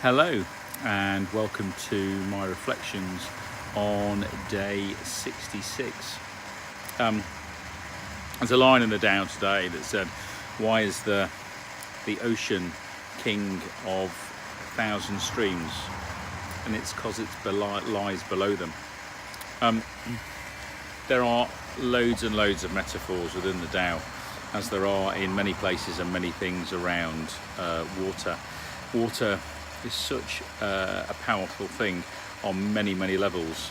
Hello and welcome to my reflections on day 66. There's a line in the Tao today that said, why is the ocean king of 1,000 streams? And it's because it lies below them. There are loads and loads of metaphors within the Tao, as there are in many places and many things around water. Water is such a powerful thing on many levels.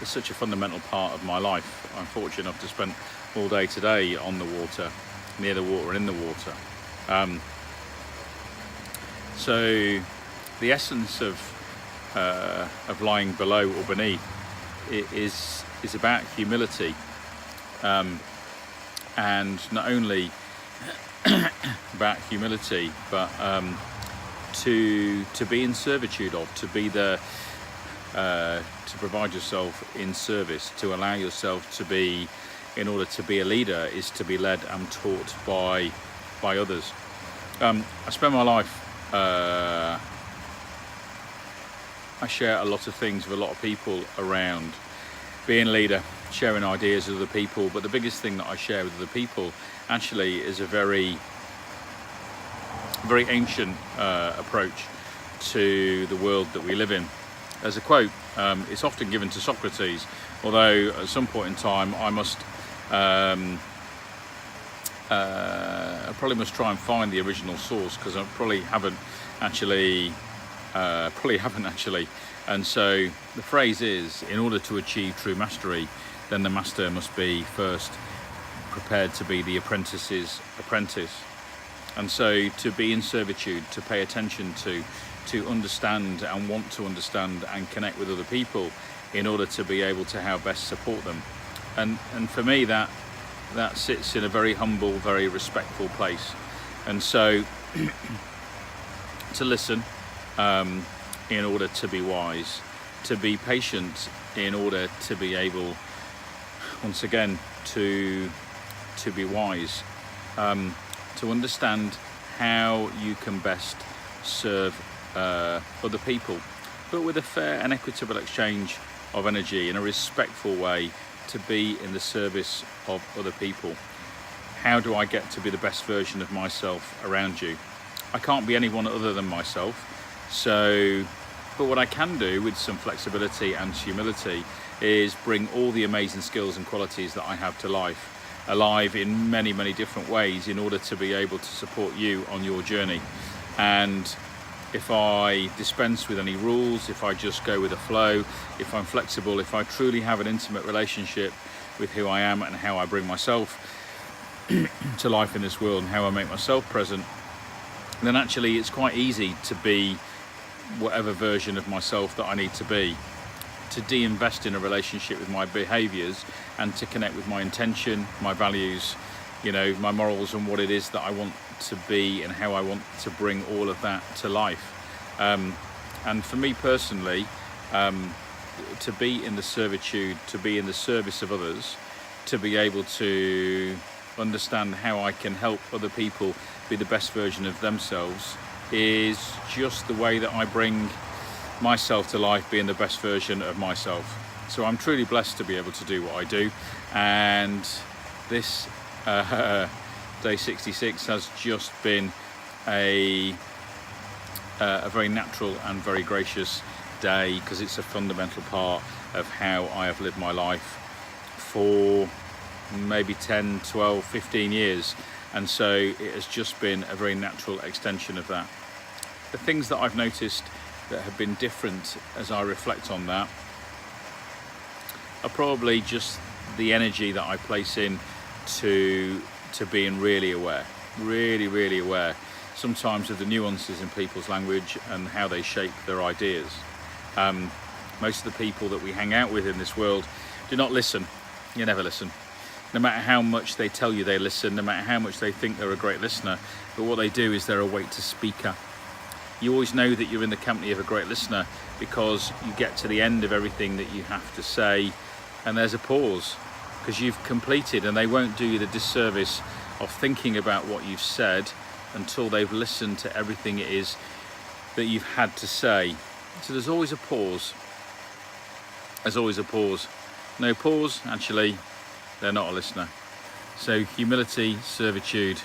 It's such a fundamental part of my life. I'm fortunate enough to spend all day today on the water, near the water and in the water. So the essence of lying below or beneath is about humility, and not only about humility, but to be in servitude of, to be the to provide yourself in service, to allow yourself to be, in order to be a leader, is to be led and taught by others. I spend my life, I share a lot of things with a lot of people around being a leader, sharing ideas with other people, but the biggest thing that I share with other people actually is a very ancient approach to the world that we live in. There's a quote, it's often given to Socrates, although at some point in time I probably must try and find the original source, because I probably haven't actually. And so the phrase is, in order to achieve true mastery, then the master must be first prepared to be the apprentice's apprentice. And so to be in servitude, to pay attention to understand and want to understand and connect with other people in order to be able to how best support them. And for me, that sits in a very humble, very respectful place. And so to listen in order to be wise, to be patient in order to be able, once again, to be wise, to understand how you can best serve other people, but with a fair and equitable exchange of energy, in a respectful way, to be in the service of other people. How do I get to be the best version of myself around you? I can't be anyone other than myself. But what I can do with some flexibility and humility is bring all the amazing skills and qualities that I have to life, alive in many different ways, in order to be able to support you on your journey. And if I dispense with any rules, if I just go with the flow, if I'm flexible, if I truly have an intimate relationship with who I am and how I bring myself to life in this world and how I make myself present, then actually it's quite easy to be whatever version of myself that I need to be, to de-invest in a relationship with my behaviors and to connect with my intention, my values, my morals, and what it is that I want to be and how I want to bring all of that to life. And for me personally, to be in the servitude, to be in the service of others, to be able to understand how I can help other people be the best version of themselves, is just the way that I bring myself to life, being the best version of myself. So I'm truly blessed to be able to do what I do, and this day 66 has just been a very natural and very gracious day, because it's a fundamental part of how I have lived my life for maybe 10, 12, 15 years. And so it has just been a very natural extension of that. The things that I've noticed that have been different as I reflect on that are probably just the energy that I place in to being really aware, really aware, sometimes of the nuances in people's language and how they shape their ideas. Most of the people that we hang out with in this world do not listen. You never listen. No matter how much they tell you they listen, no matter how much they think they're a great listener, but what they do is they're a wait to speaker. You always know that you're in the company of a great listener because you get to the end of everything that you have to say and there's a pause, because you've completed, and they won't do you the disservice of thinking about what you've said until they've listened to everything it is that you've had to say. So there's always a pause. There's always a pause. No pause, actually, they're not a listener. So humility, servitude,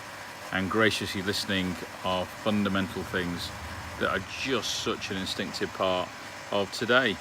and graciously listening are fundamental things that are just such an instinctive part of today.